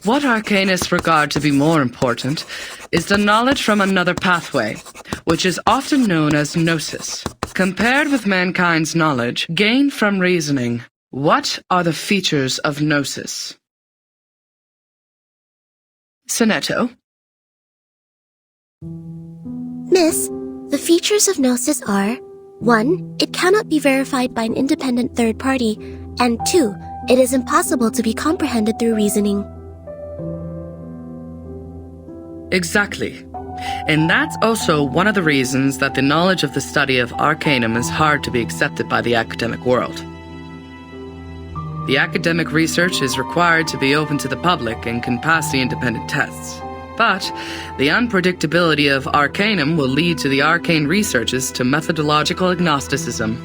What arcanists regard to be more important is the knowledge from another pathway, which is often known as gnosis. Compared with mankind's knowledge gained from reasoning, what are the features of gnosis? Sonetto? Miss, the features of gnosis are 1. It cannot be verified by an independent third party, and 2. It is impossible to be comprehended through reasoning. Exactly. And that's also one of the reasons that the knowledge of the study of arcanum is hard to be accepted by the academic world. The academic research is required to be open to the public and can pass the independent tests. But the unpredictability of arcanum will lead to the arcane researches to methodological agnosticism.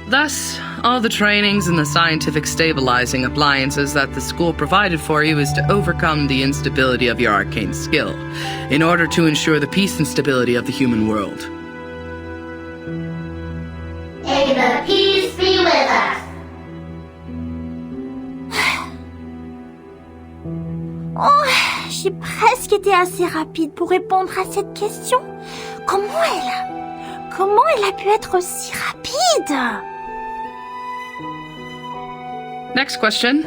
Thus, all the trainings and the scientific stabilizing appliances that the school provided for you is to overcome the instability of your arcane skill, in order to ensure the peace and stability of the human world. May the peace be with us. Oh, j'ai presque été assez rapide pour répondre à cette question. Comment elle a pu être aussi rapide? Next question.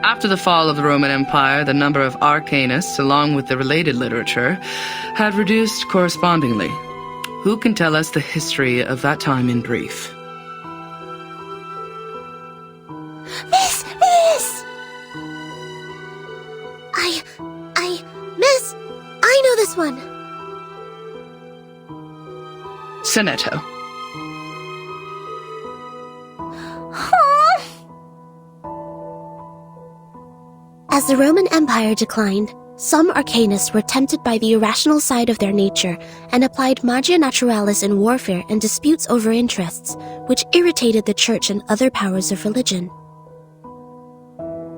After the fall of the Roman Empire, the number of arcanists, along with the related literature, had reduced correspondingly. Who can tell us the history of that time in brief? Miss! Miss! I know this one! Sonetto. As the Roman Empire declined, some arcanists were tempted by the irrational side of their nature and applied magia naturalis in warfare and disputes over interests, which irritated the church and other powers of religion.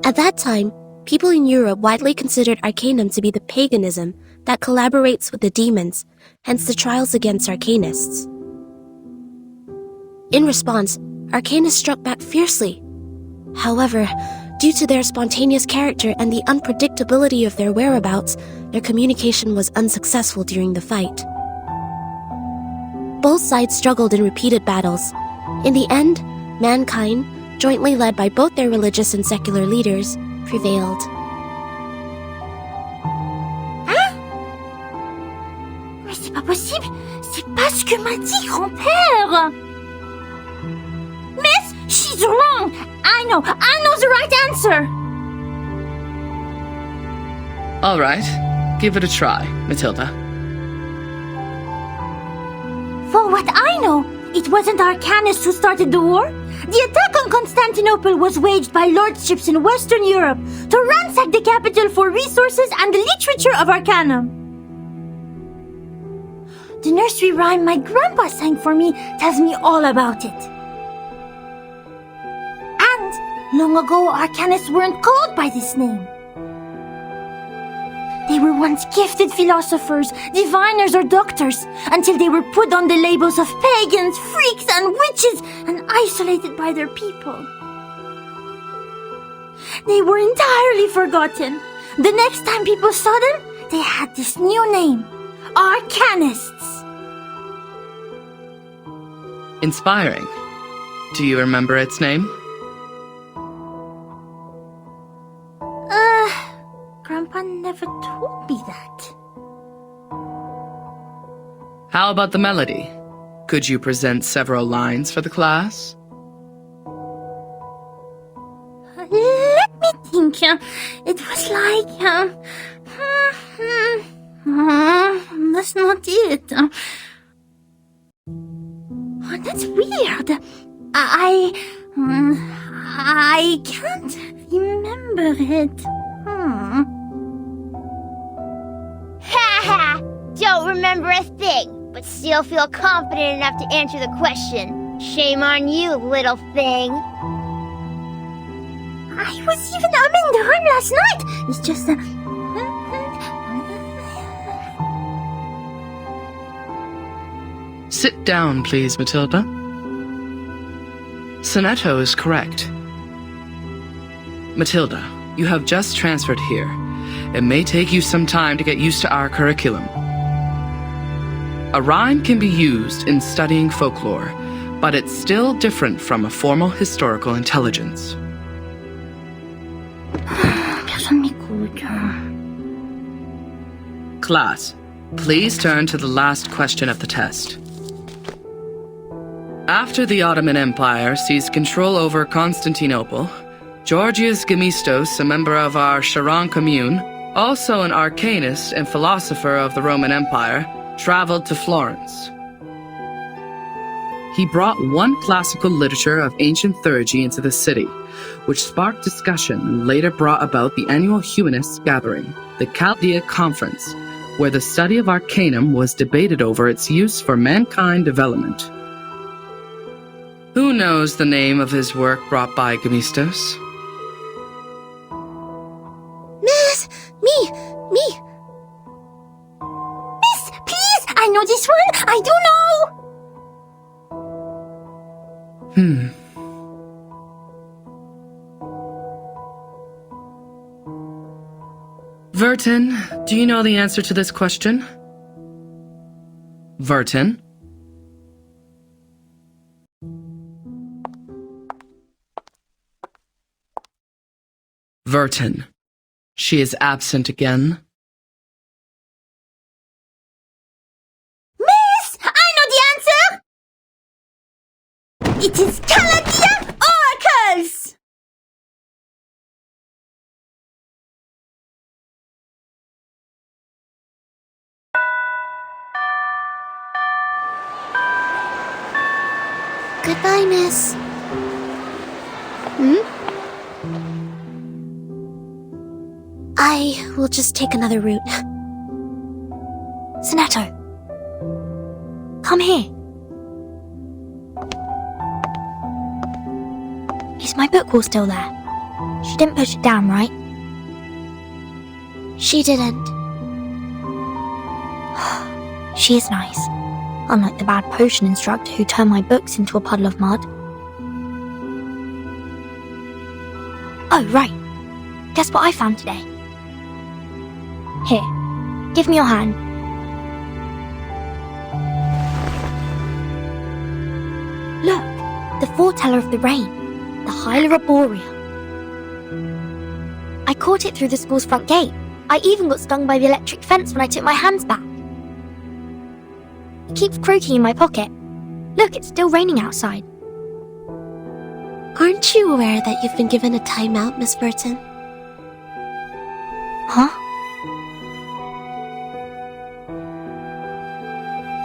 At that time, people in Europe widely considered arcanum to be the paganism that collaborates with the demons, hence the trials against arcanists. In response, arcanists struck back fiercely. However, due to their spontaneous character and the unpredictability of their whereabouts, their communication was unsuccessful during the fight. Both sides struggled in repeated battles. In the end, mankind, jointly led by both their religious and secular leaders, prevailed. Hein? Mais c'est pas possible! C'est pas ce que m'a dit grand-père! Miss, she's wrong! I know the right answer! All right, give it a try, Matilda. For what I know, it wasn't arcanists who started the war. The attack on Constantinople was waged by lordships in Western Europe to ransack the capital for resources and the literature of arcanum. The nursery rhyme my grandpa sang for me tells me all about it. And long ago, arcanists weren't called by this name. They were once gifted philosophers, diviners, or doctors, until they were put on the labels of pagans, freaks, and witches, and isolated by their people. They were entirely forgotten. The next time people saw them, they had this new name, Arcanists. Inspiring. Do you remember its name? Grandpa never told me that. How about the melody? Could you present several lines for the class? Let me think. It was like... that's not it. Oh, that's weird. I can't remember it. Ha! Don't remember a thing, but still feel confident enough to answer the question. Shame on you, little thing. I was even humming the rhyme last night. It's just Sit down, please, Matilda. Sonetto is correct. Matilda, You have just transferred here. It may take you some time to get used to our curriculum. A rhyme can be used in studying folklore, but it's still different from a formal historical intelligence. Class, please turn to the last question of the test. After the Ottoman Empire seized control over Constantinople, Georgius Gemistos, a member of our Charon commune, also an arcanist and philosopher of the Roman Empire, traveled to Florence. He brought one classical literature of ancient theurgy into the city, which sparked discussion and later brought about the annual humanists' gathering, the Chaldea Conference, where the study of arcanum was debated over its use for mankind development. Who knows the name of his work brought by Gemistos? Miss! Me! Miss, please! I know this one! I do know! Vertin, do you know the answer to this question? Vertin? Vertin. She is absent again. Miss! I know the answer! It is Chaldea oracles! Goodbye, miss. I will just take another route. Sonato, come here. Is my book all still there? She didn't put it down, right? She didn't. She is nice. Unlike the bad potion instructor who turned my books into a puddle of mud. Oh, right. Guess what I found today? Here, give me your hand. Look, the foreteller of the rain, the Hyla Arborea. I caught it through the school's front gate. I even got stung by the electric fence when I took my hands back. It keeps croaking in my pocket. Look, it's still raining outside. Aren't you aware that you've been given a timeout, Miss Burton? Huh?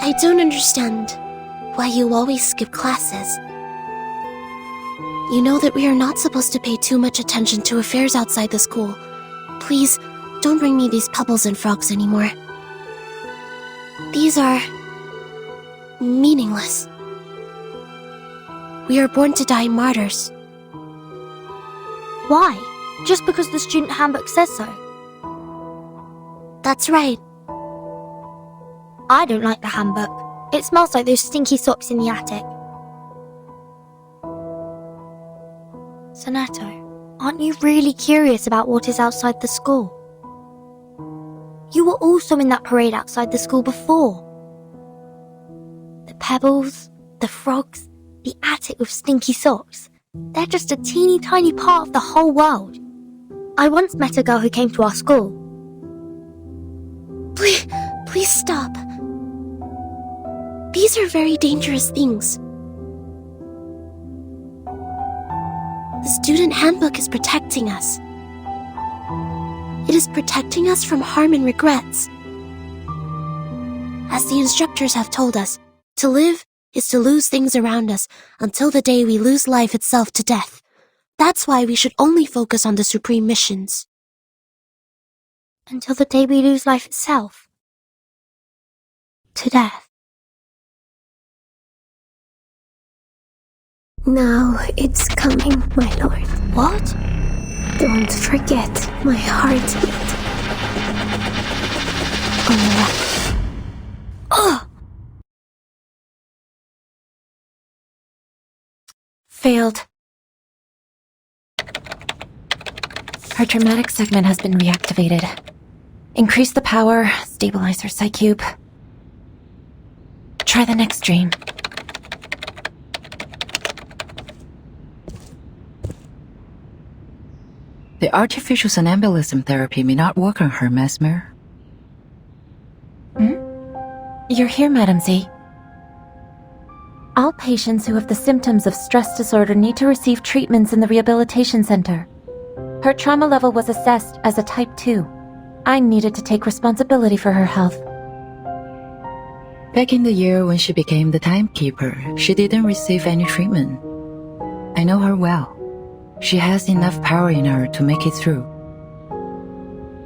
I don't understand why you always skip classes. You know that we are not supposed to pay too much attention to affairs outside the school. Please, don't bring me these pebbles and frogs anymore. These are meaningless. We are born to die martyrs. Why? Just because the student handbook says so? That's right. I don't like the handbook. It smells like those stinky socks in the attic. Sonato, aren't you really curious about what is outside the school? You were also in that parade outside the school before. The pebbles, the frogs, the attic with stinky socks. They're just a teeny tiny part of the whole world. I once met a girl who came to our school. Please stop. These are very dangerous things. The student handbook is protecting us. It is protecting us from harm and regrets. As the instructors have told us, to live is to lose things around us until the day we lose life itself to death. That's why we should only focus on the supreme missions. Until the day we lose life itself. To death. Now it's coming, my lord. What? Don't forget my heartbeat. Ugh! Her traumatic segment has been reactivated. Increase the power, stabilize her psych cube. Try the next dream. The artificial somnambulism therapy may not work on her, Mesmer. You're here, Madam Z. All patients who have the symptoms of stress disorder need to receive treatments in the rehabilitation center. Her trauma level was assessed as a type 2. I needed to take responsibility for her health. Back in the year when she became the timekeeper, she didn't receive any treatment. I know her well. She has enough power in her to make it through.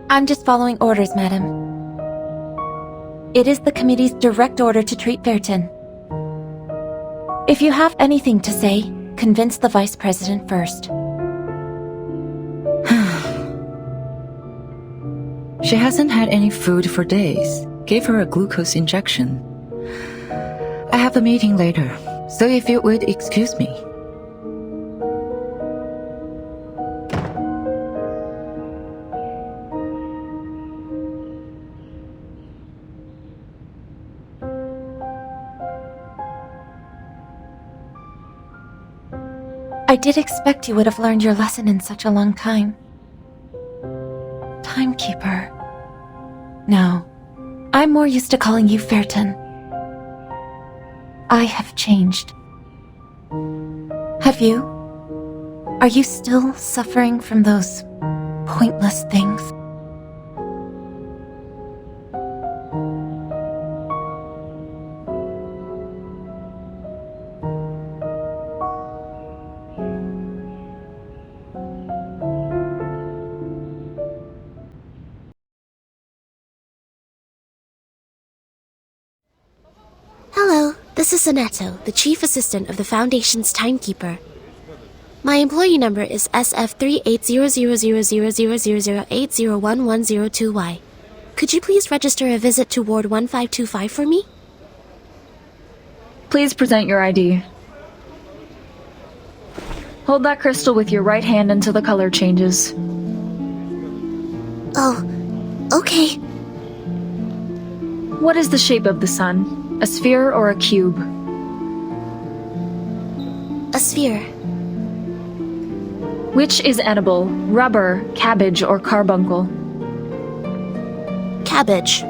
I'm just following orders, madam. It is the committee's direct order to treat Verton. If you have anything to say, convince the vice president first. She hasn't had any food for days. Gave her a glucose injection. I have a meeting later, so if you would excuse me. I did expect you would have learned your lesson in such a long time. Timekeeper. No, I'm more used to calling you Verton. I have changed. Have you? Are you still suffering from those pointless things? Hello, this is Soneto, the Chief Assistant of the Foundation's Timekeeper. My employee number is SF38000000801102Y. Could you please register a visit to Ward 1525 for me? Please present your ID. Hold that crystal with your right hand until the color changes. Oh, okay. What is the shape of the sun? A sphere or a cube? A sphere. Which is edible, rubber, cabbage, or carbuncle? Cabbage.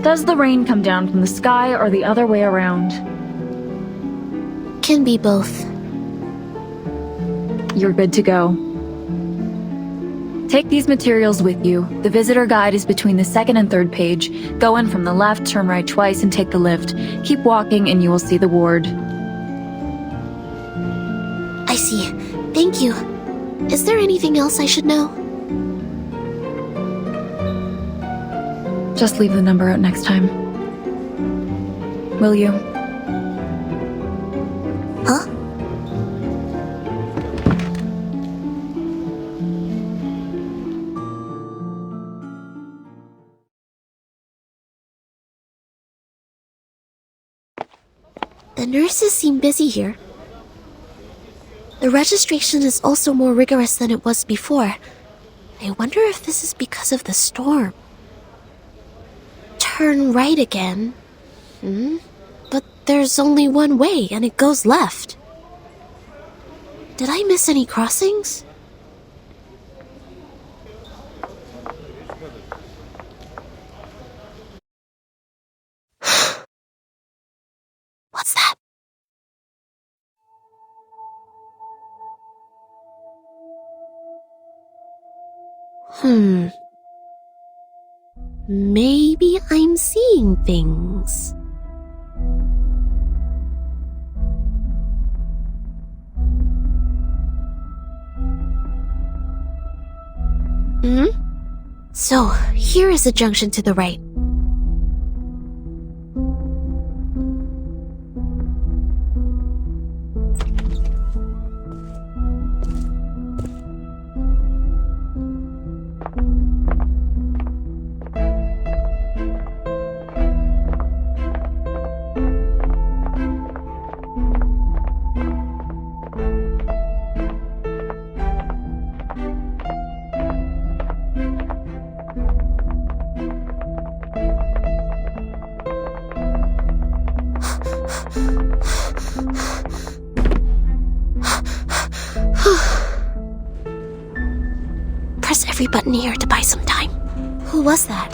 Does the rain come down from the sky or the other way around? Can be both. You're good to go. Take these materials with you. The visitor guide is between the second and third page. Go in from the left, turn right twice, and take the lift. Keep walking and you will see the ward. I see. Thank you. Is there anything else I should know? Just leave the number out next time. Will you? Huh? The nurses seem busy here. The registration is also more rigorous than it was before. I wonder if this is because of the storm. Turn right again. But there's only one way, and it goes left. Did I miss any crossings? What's that? Maybe I'm seeing things. So, here is a junction to the right. every button here to buy some time. Who was that?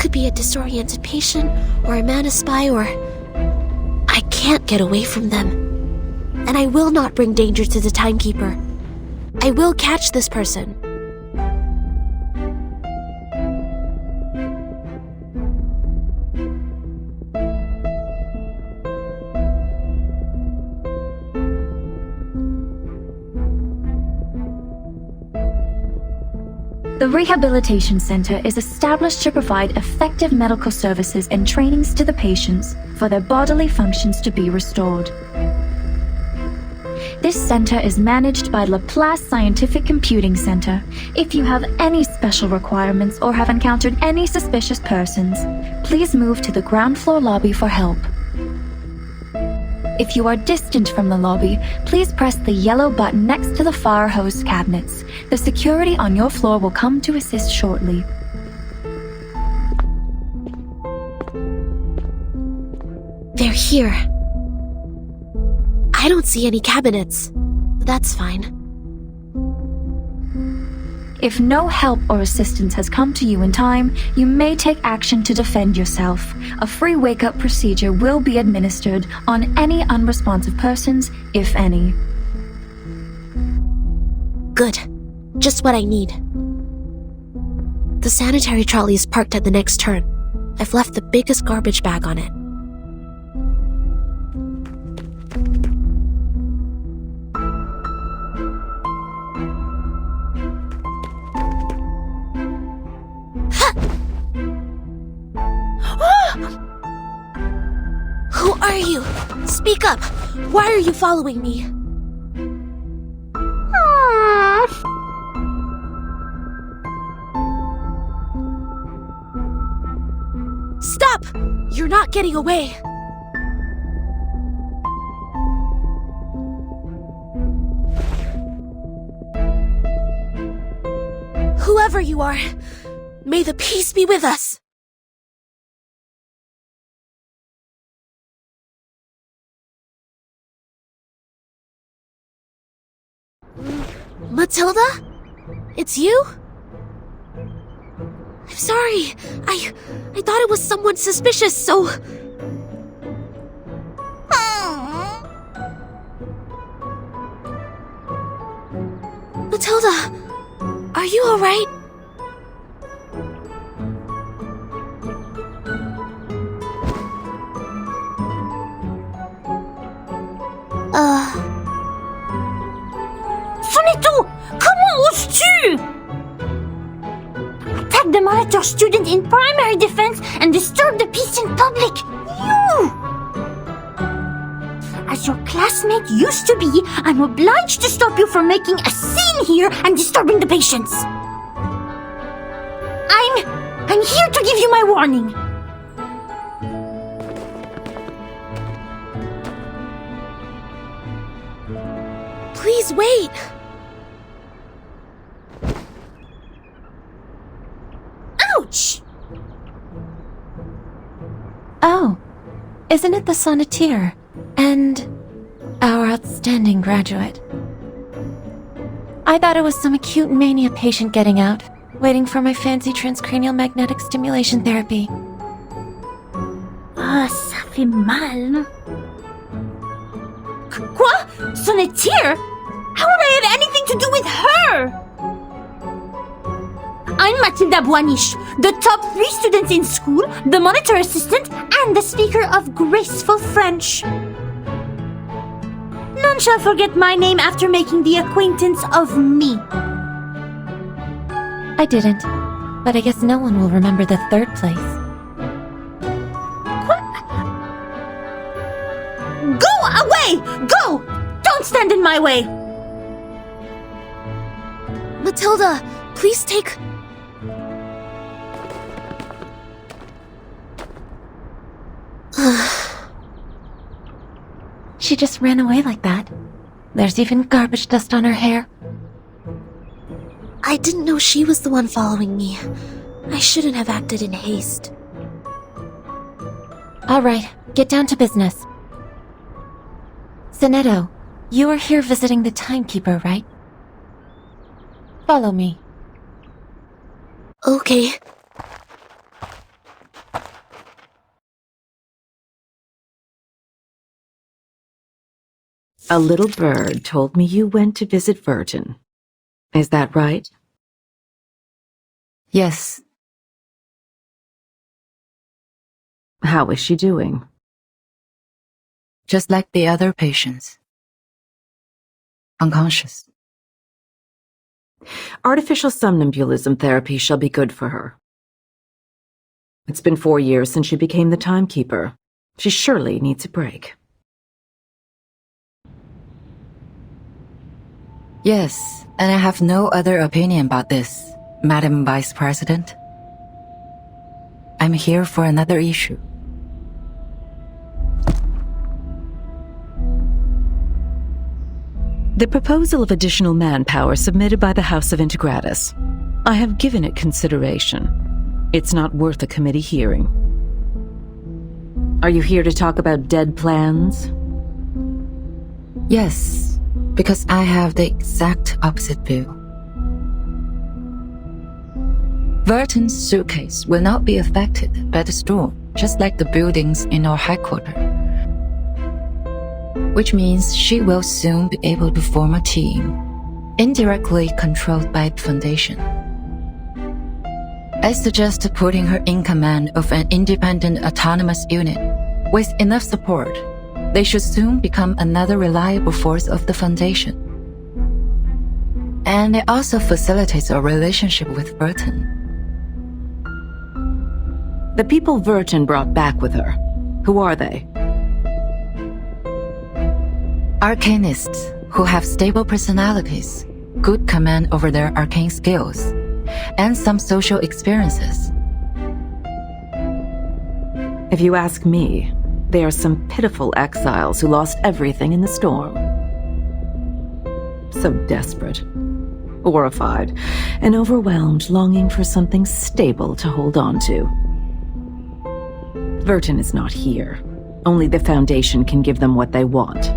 Could be a disoriented patient, or a mana spy, or... I can't get away from them. And I will not bring danger to the timekeeper. I will catch this person. The Rehabilitation Center is established to provide effective medical services and trainings to the patients for their bodily functions to be restored. This center is managed by Laplace Scientific Computing Center. If you have any special requirements or have encountered any suspicious persons, please move to the ground floor lobby for help. If you are distant from the lobby, please press the yellow button next to the fire hose cabinets. The security on your floor will come to assist shortly. They're here. I don't see any cabinets. That's fine. If no help or assistance has come to you in time, you may take action to defend yourself. A free wake-up procedure will be administered on any unresponsive persons, if any. Good. Just what I need. The sanitary trolley is parked at the next turn. I've left the biggest garbage bag on it. Who are you? Speak up! Why are you following me? Stop! You're not getting away! Whoever you are, may the peace be with us! Matilda? It's you? I'm sorry. I thought it was someone suspicious, so... Matilda, are you alright? Sonneto! Comment oses-tu? Attack the monitor student in primary defense and disturb the peace in public! You! As your classmate used to be, I'm obliged to stop you from making a scene here and disturbing the patients. I'm here to give you my warning. Please wait! Ouch! Oh, isn't it the sonneteer? And our outstanding graduate. I thought it was some acute mania patient getting out, waiting for my fancy transcranial magnetic stimulation therapy. Ah, ça fait mal. Quoi? Sonneteer? How would I have anything to do with her? I'm Matilda Boiniche, the top 3 students in school, the monitor assistant, and the speaker of graceful French. None shall forget my name after making the acquaintance of me. I didn't, but I guess no one will remember the 3rd place. What? Go away! Go! Don't stand in my way! Matilda, please take... She just ran away like that. There's even garbage dust on her hair. I didn't know she was the one following me. I shouldn't have acted in haste. Alright, get down to business. Sonneto, you are here visiting the timekeeper, right? Follow me. Okay. A little bird told me you went to visit Verton. Is that right? Yes. How is she doing? Just like the other patients. Unconscious. Artificial somnambulism therapy shall be good for her. It's been 4 years since she became the timekeeper. She surely needs a break. Yes, and I have no other opinion about this, Madam Vice President. I'm here for another issue. The proposal of additional manpower submitted by the House of Integratus. I have given it consideration. It's not worth a committee hearing. Are you here to talk about dead plans? Yes, because I have the exact opposite view. Verton's suitcase will not be affected by the storm, just like the buildings in our headquarters. Which means she will soon be able to form a team, indirectly controlled by the Foundation. I suggest putting her in command of an independent autonomous unit. With enough support, they should soon become another reliable force of the Foundation. And it also facilitates our relationship with Verton. The people Verton brought back with her, who are they? Arcanists who have stable personalities, good command over their arcane skills, and some social experiences. If you ask me, they are some pitiful exiles who lost everything in the storm. So desperate, horrified, and overwhelmed, longing for something stable to hold on to. Verton is not here. Only the Foundation can give them what they want.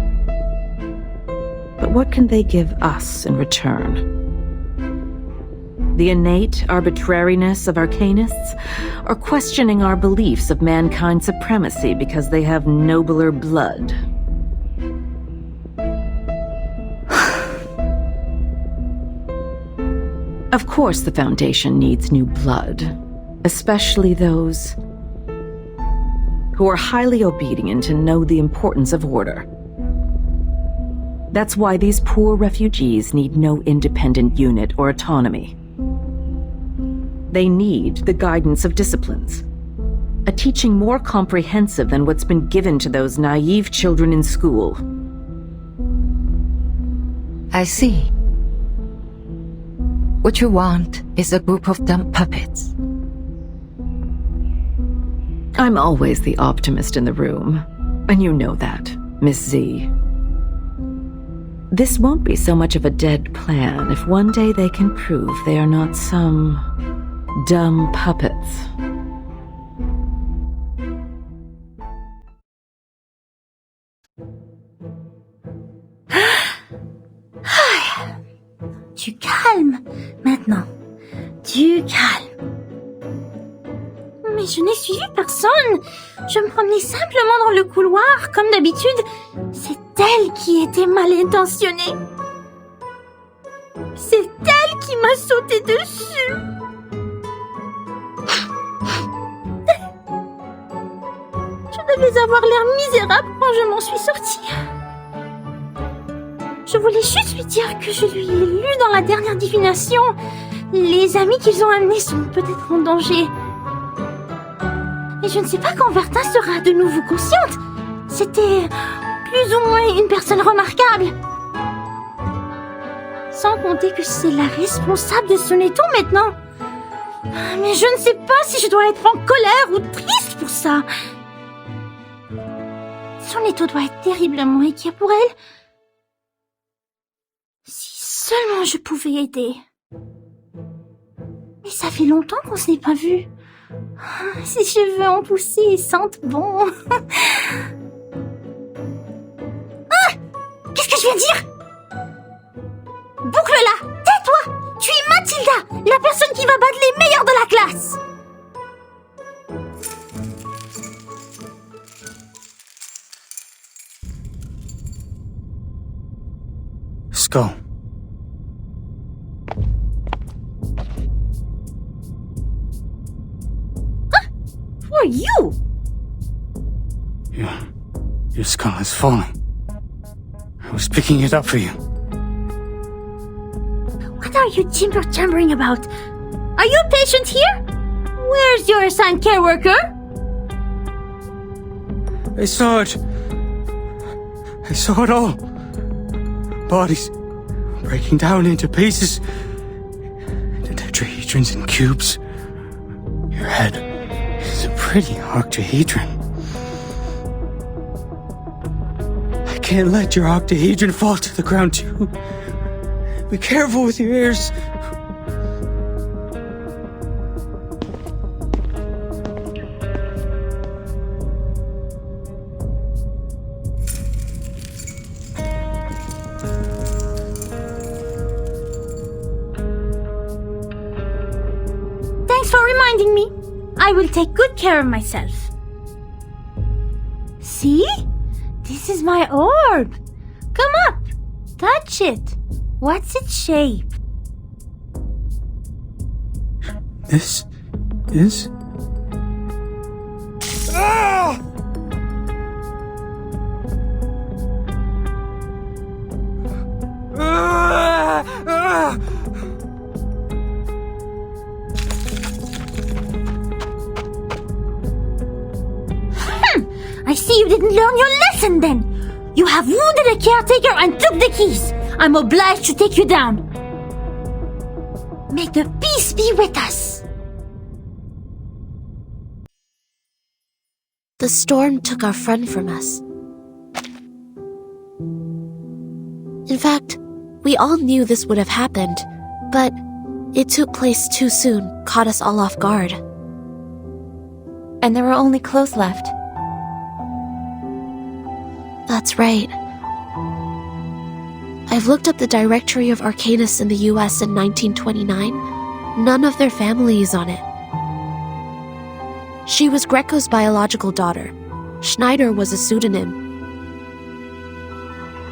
But what can they give us in return? The innate arbitrariness of Arcanists, or questioning our beliefs of mankind's supremacy because they have nobler blood? Of course the Foundation needs new blood, especially those who are highly obedient and know the importance of order. That's why these poor refugees need no independent unit or autonomy. They need the guidance of disciplines, a teaching more comprehensive than what's been given to those naive children in school. I see. What you want is a group of dumb puppets. I'm always the optimist in the room, and you know that, Miss Z. This won't be so much of a dead plan if one day they can prove they are not some dumb puppets. Du calme, maintenant. Du calme. Mais je n'ai suivi personne. Je me promenais simplement dans le couloir, comme d'habitude. C'est elle qui était mal intentionnée. C'est elle qui m'a sauté dessus. Je devais avoir l'air misérable quand je m'en suis sortie. Je voulais juste lui dire que je lui ai lu dans la dernière divination. Les amis qu'ils ont amenés sont peut-être en danger. Et je ne sais pas quand Vertin sera de nouveau consciente. C'était plus ou moins une personne remarquable. Sans compter que c'est la responsable de son étau maintenant. Mais je ne sais pas si je dois être en colère ou triste pour ça. Son étau doit être terriblement inquiet pour elle. Si seulement je pouvais aider. Mais ça fait longtemps qu'on se n'est pas vu. Ses cheveux ont poussé et sentent bon. Ah! Qu'est-ce que je viens de dire? Boucle-la! Tais-toi! Tu es Mathilda, la personne qui va battre les meilleurs de la go. Who are you? Your skull is falling. I was picking it up for you. What are you chambering about? Are you a patient here? Where's your assigned care worker? I saw it. I saw it all. Bodies breaking down into pieces. The tetrahedrons in cubes. Your head is a pretty octahedron. I can't let your octahedron fall to the ground too. Be careful with your ears. Thanks for reminding me. I will take good care of myself. See? This is my orb. Come up. Touch it. What's its shape? This is... Ah! Ah! Ah! I see you didn't learn your lesson then. You have wounded a caretaker and took the keys. I'm obliged to take you down. May the peace be with us. The storm took our friend from us. In fact, we all knew this would have happened, but it took place too soon, caught us all off guard. And there were only clothes left. That's right. I've looked up the directory of Arcanists in the US in 1929. None of their family is on it. She was Greco's biological daughter. Schneider was a pseudonym.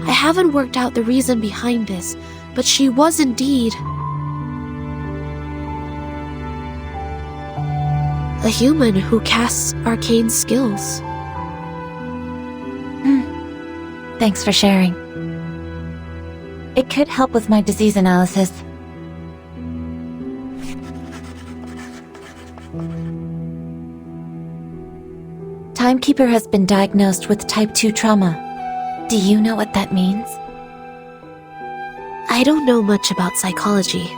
I haven't worked out the reason behind this, but she was indeed a human who casts arcane skills. Thanks for sharing. It could help with my disease analysis. Timekeeper has been diagnosed with type 2 trauma. Do you know what that means? I don't know much about psychology.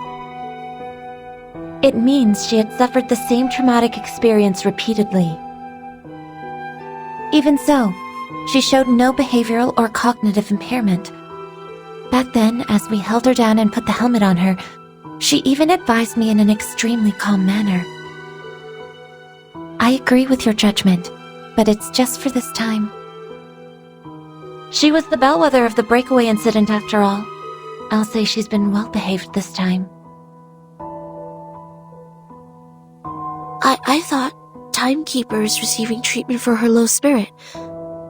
It means she had suffered the same traumatic experience repeatedly. Even so, she showed no behavioral or cognitive impairment. Back then, as we held her down and put the helmet on her, she even advised me in an extremely calm manner. I agree with your judgment, but it's just for this time. She was the bellwether of the breakaway incident after all. I'll say she's been well behaved this time. I thought Timekeeper is receiving treatment for her low spirit,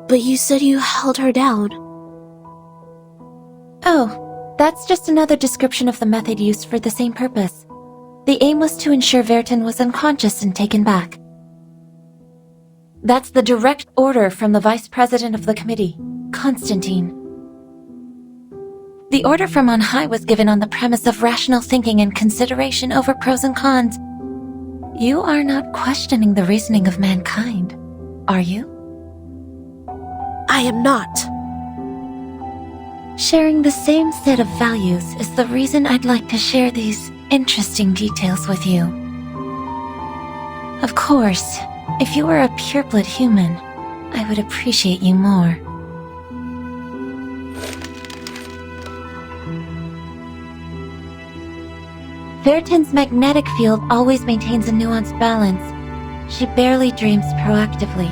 but you said you held her down. Oh, that's just another description of the method used for the same purpose. The aim was to ensure Vertin was unconscious and taken back. That's the direct order from the Vice President of the Committee, Constantine. The order from on high was given on the premise of rational thinking and consideration over pros and cons. You are not questioning the reasoning of mankind, are you? I am not. Sharing the same set of values is the reason I'd like to share these interesting details with you. Of course, if you were a pureblood human, I would appreciate you more. Vertin's magnetic field always maintains a nuanced balance. She barely dreams proactively.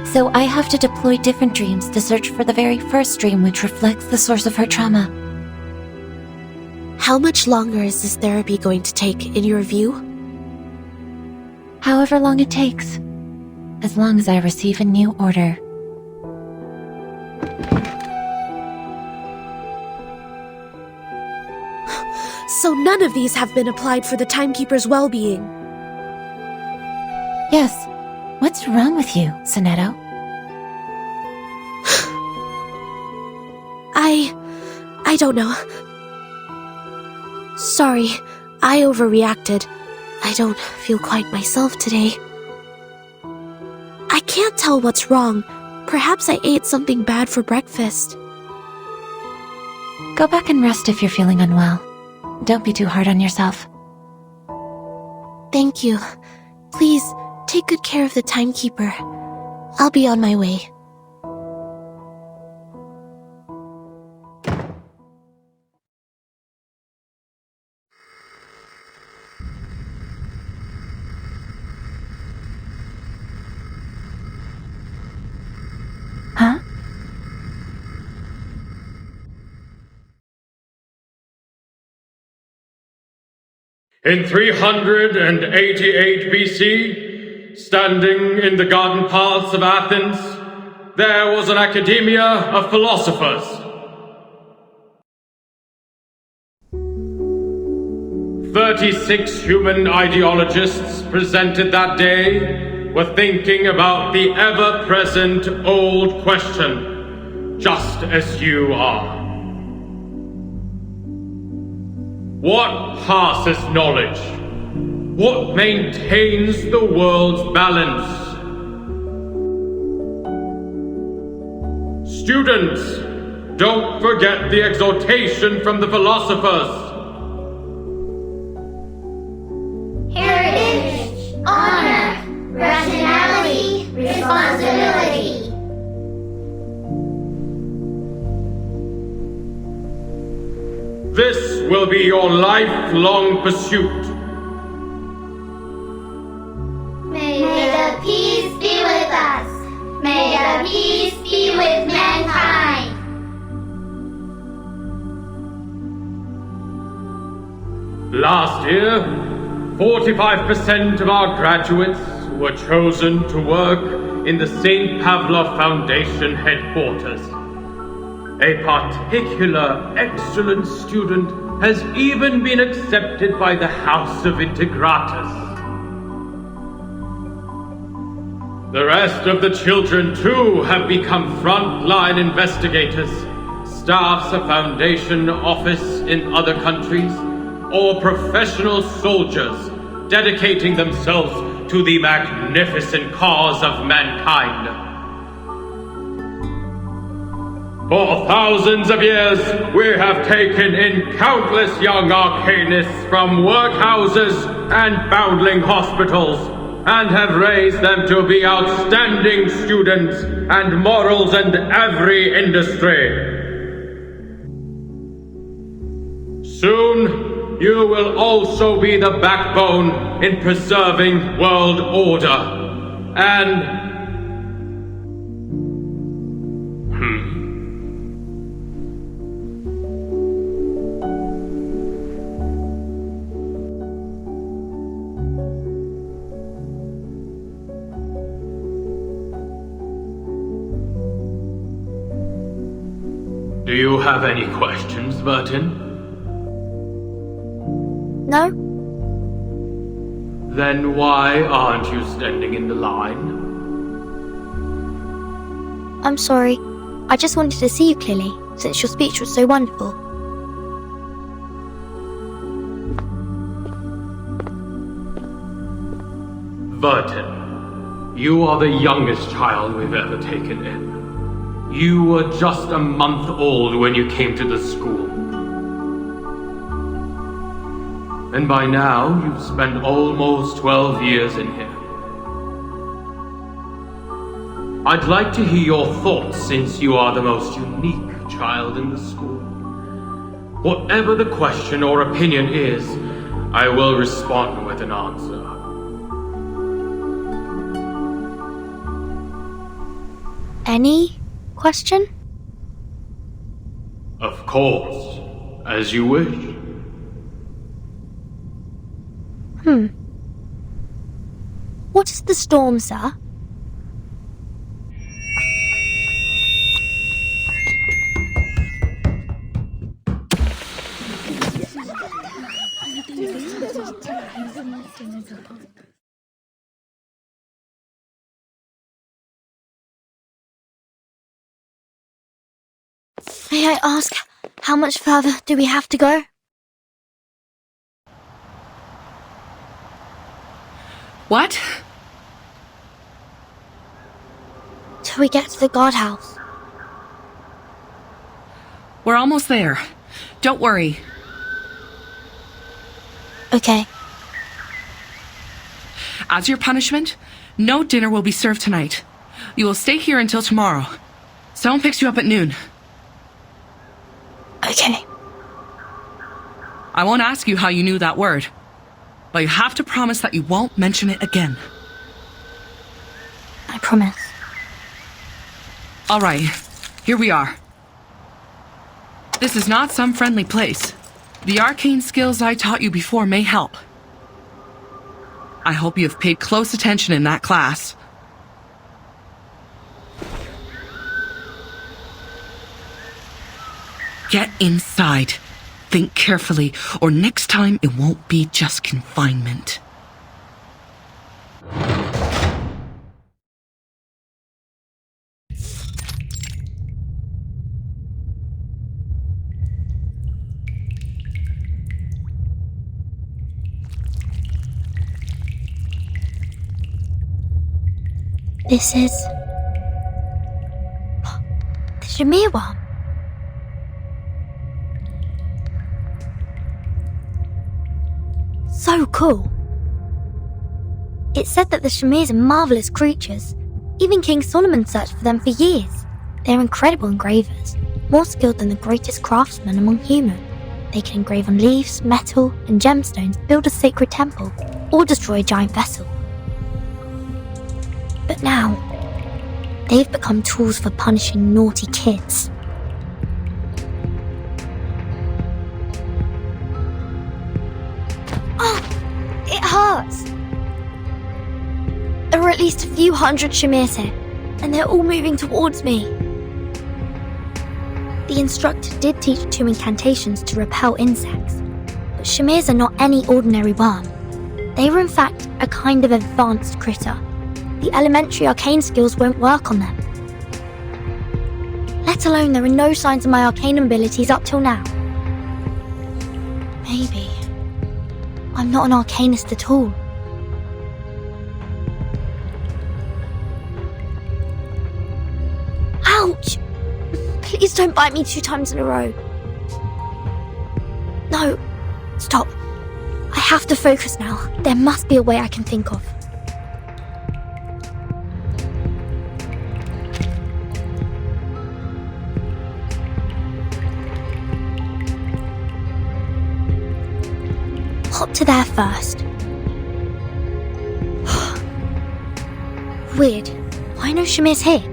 So I have to deploy different dreams to search for the very first dream which reflects the source of her trauma. How much longer is this therapy going to take, in your view? However long it takes, as long as I receive a new order. So none of these have been applied for the Timekeeper's well-being. Yes. What's wrong with you, Sonetto? I don't know. Sorry, I overreacted. I don't feel quite myself today. I can't tell what's wrong. Perhaps I ate something bad for breakfast. Go back and rest if you're feeling unwell. Don't be too hard on yourself. Thank you. Please, take good care of the Timekeeper. I'll be on my way. Huh? In 388 BC, standing in the garden paths of Athens, there was an academia of philosophers. 36 human ideologists presented that day were thinking about the ever-present old question, just as you are. What passes knowledge? What maintains the world's balance? Students, don't forget the exhortation from the philosophers. Heritage, honor, rationality, responsibility. This will be your lifelong pursuit. May the peace be with us. May the peace be with mankind. Last year, 45% of our graduates were chosen to work in the St. Pavlov Foundation headquarters. A particular excellent student has even been accepted by the House of Integratus. The rest of the children, too, have become frontline investigators, staffs a foundation office in other countries, or professional soldiers dedicating themselves to the magnificent cause of mankind. For thousands of years, we have taken in countless young arcanists from workhouses and foundling hospitals, and have raised them to be outstanding students and models in every industry. Soon, you will also be the backbone in preserving world order, and do you have any questions, Burton? No? Then why aren't you standing in the line? I'm sorry. I just wanted to see you clearly, since your speech was so wonderful. Burton, you are the youngest child we've ever taken in. You were just a month old when you came to the school. And by now, you've spent almost 12 years in here. I'd like to hear your thoughts since you are the most unique child in the school. Whatever the question or opinion is, I will respond with an answer. Any question? Of course, as you wish. What is the storm, sir? May I ask, how much further do we have to go? What? Till we get to the guardhouse. We're almost there. Don't worry. Okay. As your punishment, no dinner will be served tonight. You will stay here until tomorrow. Someone picks you up at noon. Okay. I won't ask you how you knew that word, but you have to promise that you won't mention it again. I promise. All right, here we are. This is not some friendly place. The arcane skills I taught you before may help. I hope you have paid close attention in that class. Get inside. Think carefully, or next time it won't be just confinement. This is... the Shamir one. So cool. It said that the Shamirs are marvelous creatures. Even King Solomon searched for them for years. They're incredible engravers, more skilled than the greatest craftsmen among humans. They can engrave on leaves, metal, and gemstones, build a sacred temple, or destroy a giant vessel. But now, they've become tools for punishing naughty kids. Oh, it hurts! There are at least a few hundred Shamirs here, and they're all moving towards me. The instructor did teach 2 incantations to repel insects, but Shamirs are not any ordinary worm. They were in fact a kind of advanced critter. The elementary arcane skills won't work on them. Let alone there are no signs of my arcane abilities up till now. Maybe I'm not an arcanist at all. Ouch! Please don't bite me 2 times in a row. No, stop. I have to focus now. There must be a way I can think of. Hop to there first. Weird. Why no Shamirs here?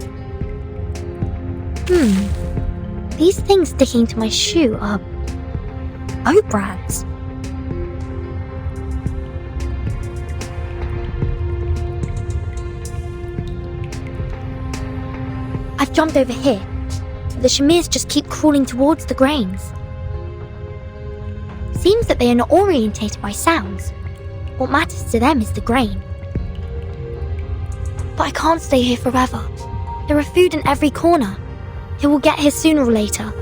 These things sticking to my shoe are oat brands. I've jumped over here. The Shamirs just keep crawling towards the grains. Seems that they are not orientated by sounds. What matters to them is the grain. But I can't stay here forever. There are food in every corner. It will get here sooner or later.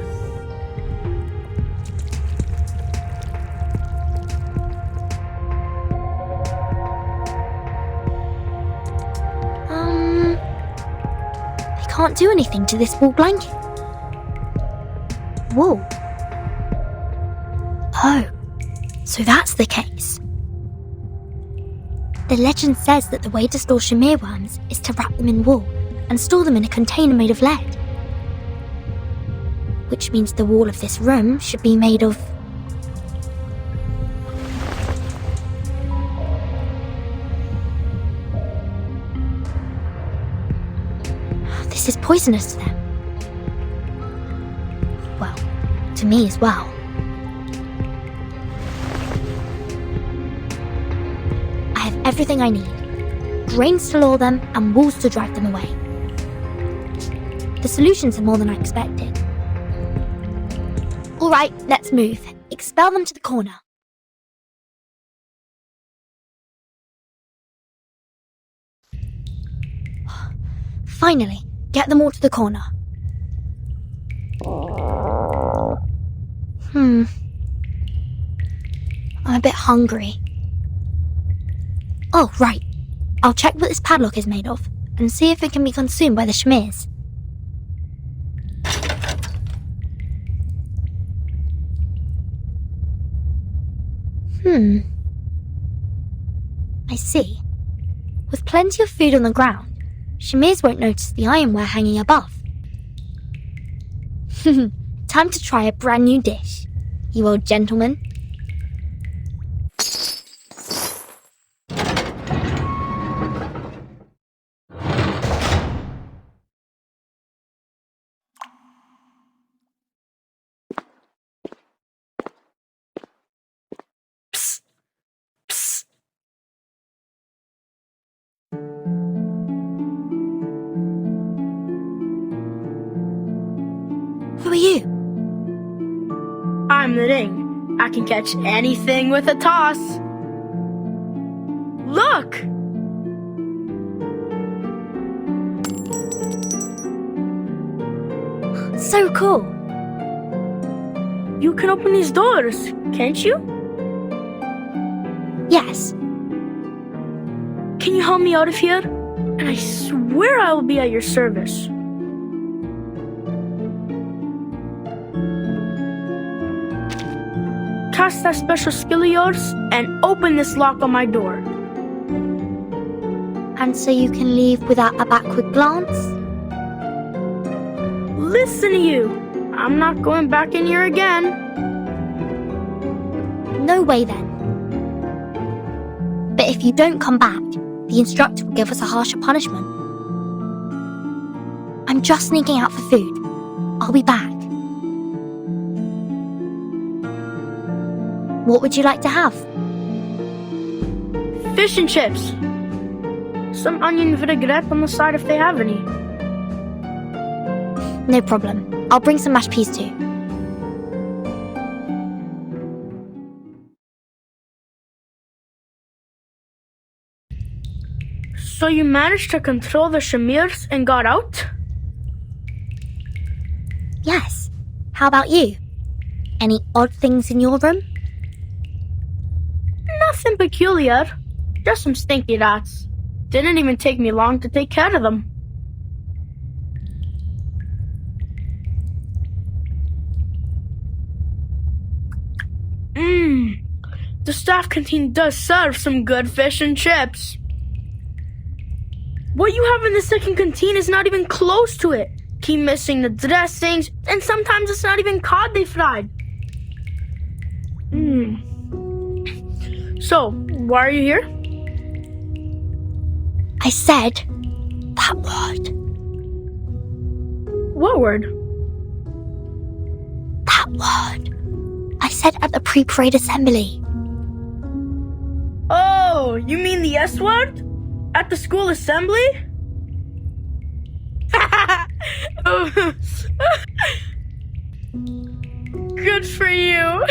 I can't do anything to this wool blanket. Wool? Oh, so that's the case. The legend says that the way to store Shamir worms is to wrap them in wool and store them in a container made of lead. Which means the wall of this room should be made of... This is poisonous to them. Well, to me as well. I have everything I need. Grains to lure them and walls to drive them away. The solutions are more than I expected. Alright, let's move. Expel them to the corner. Finally, get them all to the corner. I'm a bit hungry. Oh, right. I'll check what this padlock is made of, and see if it can be consumed by the Shmirs. I see. With plenty of food on the ground, Shmirs won't notice the ironware hanging above. Time to try a brand new dish, you old gentleman. Who are you? I'm the Ring. I can catch anything with a toss. Look! So cool. You can open these doors, can't you? Yes. Can you help me out of here? And I swear I will be at your service. Cast that special skill of yours and open this lock on my door. And so you can leave without a backward glance? Listen to you. I'm not going back in here again. No way then. But if you don't come back, the instructor will give us a harsher punishment. I'm just sneaking out for food. I'll be back. What would you like to have? Fish and chips. Some onion vinaigrette on the side if they have any. No problem. I'll bring some mashed peas too. So you managed to control the Shmirs and got out? Yes. How about you? Any odd things in your room? Nothing peculiar. Just some stinky rats. Didn't even take me long to take care of them. The staff canteen does serve some good fish and chips. What you have in the second canteen is not even close to it. Keep missing the dressings, and sometimes it's not even cod they fried. So, why are you here? I said that word. What word? That word. I said at the pre-parade assembly. Oh, you mean the S word? At the school assembly? Good for you.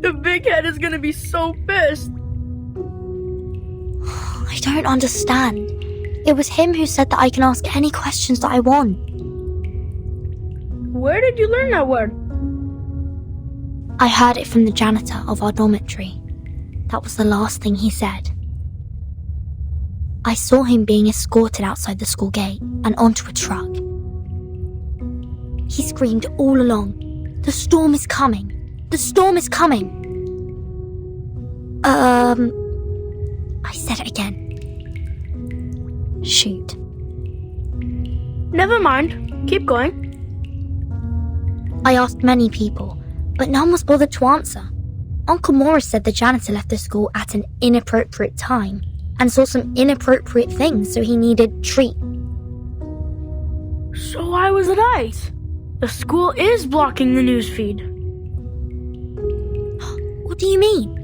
The big head is gonna be so pissed. I don't understand. It was him who said that I can ask any questions that I want. Where did you learn that word? I heard it from the janitor of our dormitory. That was the last thing he said. I saw him being escorted outside the school gate and onto a truck. He screamed all along, "The storm is coming! The storm is coming!" I said it again. Shoot. Never mind. Keep going. I asked many people, but none was bothered to answer. Uncle Morris said the janitor left the school at an inappropriate time and saw some inappropriate things, so he needed treat. So I was right. The school is blocking the newsfeed. What do you mean?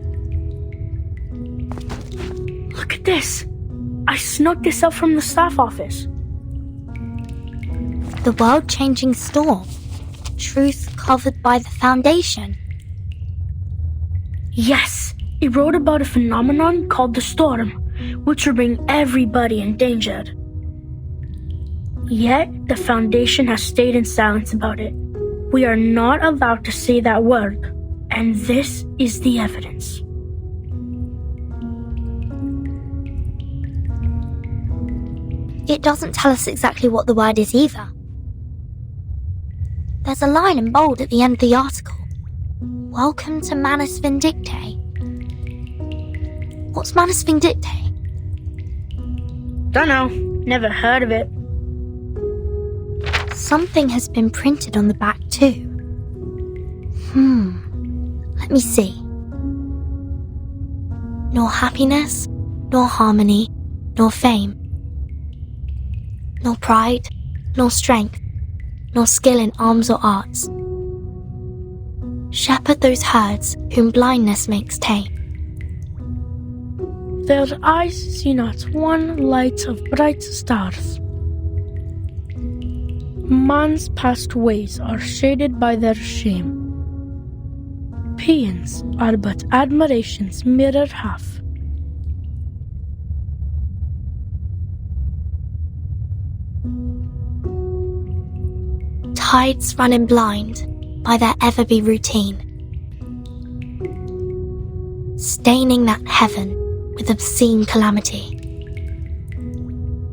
Look at this. I snuck this up from the staff office. The world-changing storm. Truth covered by the Foundation. Yes, it wrote about a phenomenon called the storm, which will bring everybody in danger. Yet, the Foundation has stayed in silence about it. We are not allowed to say that word, and this is the evidence. It doesn't tell us exactly what the word is either. There's a line in bold at the end of the article. Welcome to Manus Vindictae. What's Manus Vindictae? Dunno, never heard of it. Something has been printed on the back too. Let me see. Nor happiness, nor harmony, nor fame. Nor pride, nor strength, nor skill in arms or arts. Shepherd those herds whom blindness makes tame. Their eyes see not one light of bright stars. Man's past ways are shaded by their shame. Paeans are but admiration's mirror half. Tides running blind by their ever-be routine, staining that heaven with obscene calamity.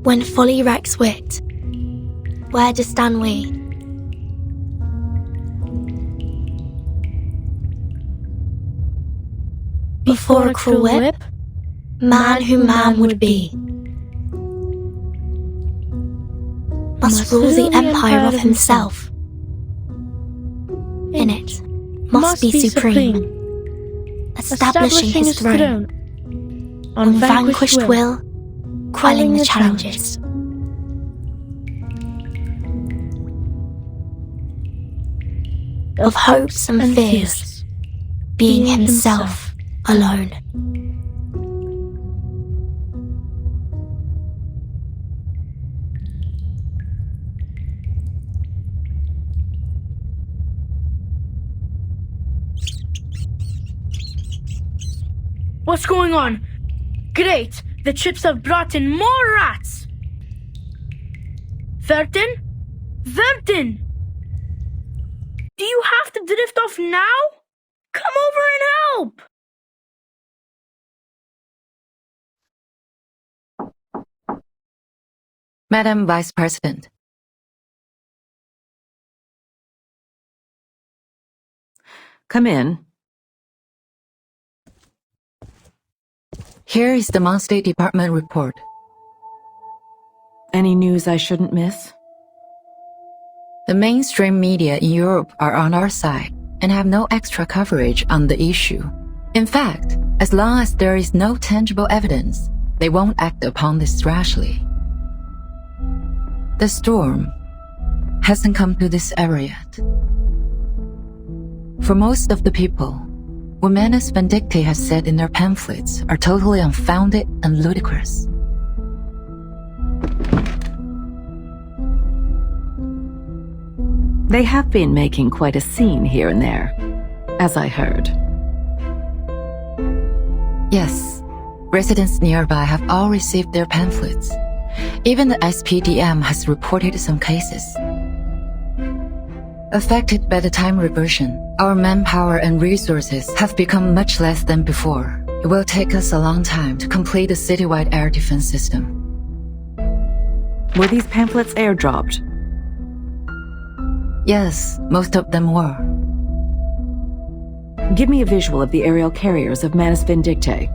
When folly wrecks wit, where do stand we? Before a cruel whip, man who man would be, must rule the empire of himself. In it, must be supreme, establishing his throne, on vanquished will, quelling the challenges. Of hopes and fears, being himself alone. What's going on? Great! The chips have brought in more rats! Vertin? Vertin! Do you have to drift off now? Come over and help! Madam Vice President. Come in. Here is the Mon State Department report. Any news I shouldn't miss? The mainstream media in Europe are on our side and have no extra coverage on the issue. In fact, as long as there is no tangible evidence, they won't act upon this rashly. The storm hasn't come to this area yet. For most of the people, what Manus Vindictae has said in their pamphlets are totally unfounded and ludicrous. They have been making quite a scene here and there, as I heard. Yes, residents nearby have all received their pamphlets. Even the SPDM has reported some cases. Affected by the time reversion, our manpower and resources have become much less than before. It will take us a long time to complete the citywide air defense system. Were these pamphlets airdropped? Yes, most of them were. Give me a visual of the aerial carriers of Manus Vindictae.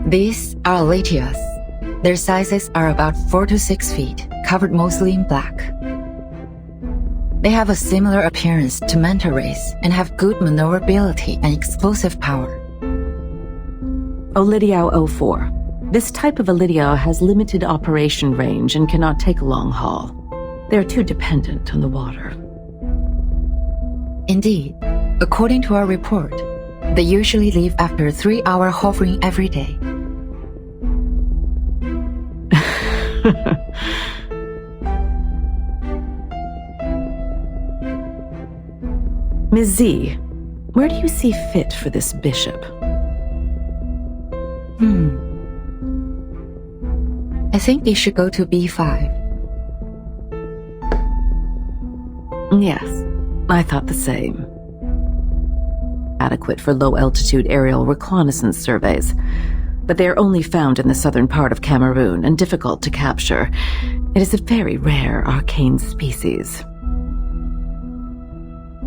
These are Aletias. Their sizes are about 4 to 6 feet, covered mostly in black. They have a similar appearance to manta rays and have good maneuverability and explosive power. Olidiao 04. This type of Olidiao has limited operation range and cannot take a long haul. They're too dependent on the water. Indeed, according to our report, they usually leave after a 3-hour hovering every day. Ms. Z, where do you see fit for this bishop? I think they should go to B5. Yes, I thought the same. Adequate for low-altitude aerial reconnaissance surveys, but they are only found in the southern part of Cameroon and difficult to capture. It is a very rare arcane species.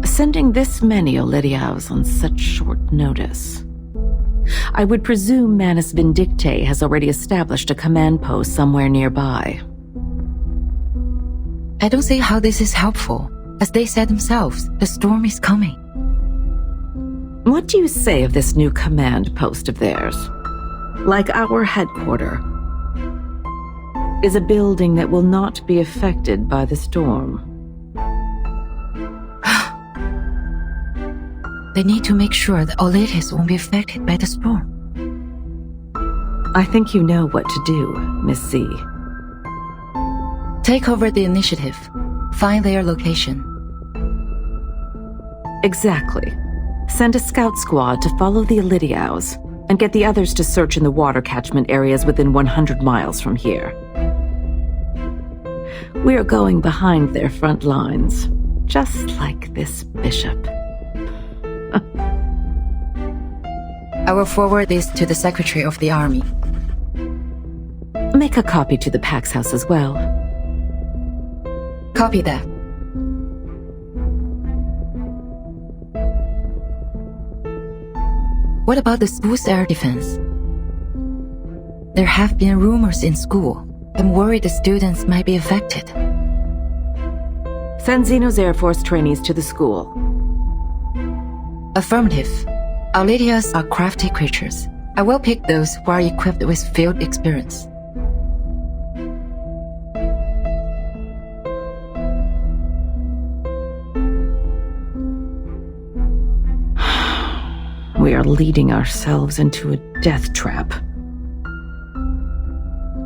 Sending this many Olidiaos on such short notice. I would presume Manus Vindicte has already established a command post somewhere nearby. I don't see how this is helpful. As they said themselves, the storm is coming. What do you say of this new command post of theirs? Like our headquarters, is a building that will not be affected by the storm. They need to make sure that Olidias won't be affected by the storm. I think you know what to do, Miss C. Take over the initiative. Find their location. Exactly. Send a scout squad to follow the Olidiaos, and get the others to search in the water catchment areas within 100 miles from here. We're going behind their front lines, just like this bishop. I will forward this to the Secretary of the Army. Make a copy to the Pax House as well. Copy that. What about the school's air defense? There have been rumors in school. I'm worried the students might be affected. Send Xeno's Air Force trainees to the school. Affirmative. Olidias are crafty creatures. I will pick those who are equipped with field experience. We are leading ourselves into a death trap.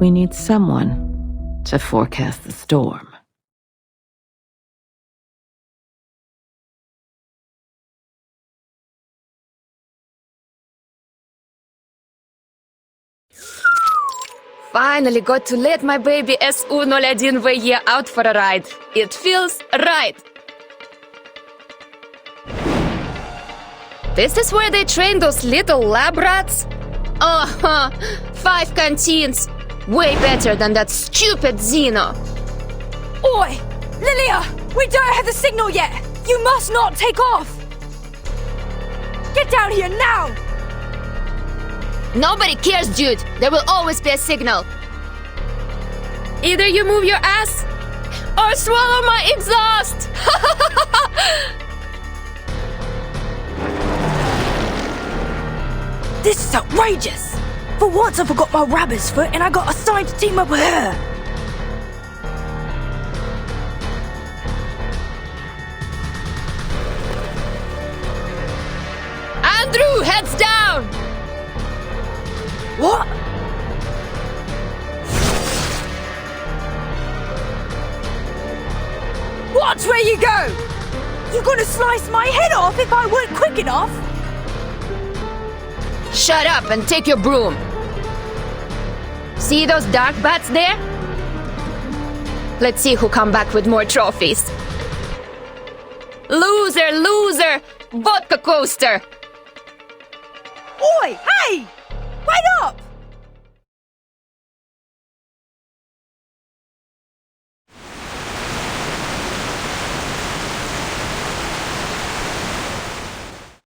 We need someone to forecast the storm. Finally got to let my baby SU-01VY out for a ride. It feels right. This is where they train those little lab rats? 5 canteens. Way better than that stupid Xeno. Oi! Lilia! We don't have the signal yet! You must not take off! Get down here now! Nobody cares, dude. There will always be a signal. Either you move your ass or swallow my exhaust. This is outrageous! For once I forgot my rabbit's foot and I got assigned to team up with her! Andrew, heads down! What? Watch where you go! You're gonna slice my head off if I weren't quick enough! Shut up and take your broom. See those dark bats there? Let's see who come back with more trophies. Loser, loser! Vodka coaster! Oi, hey! Wait up!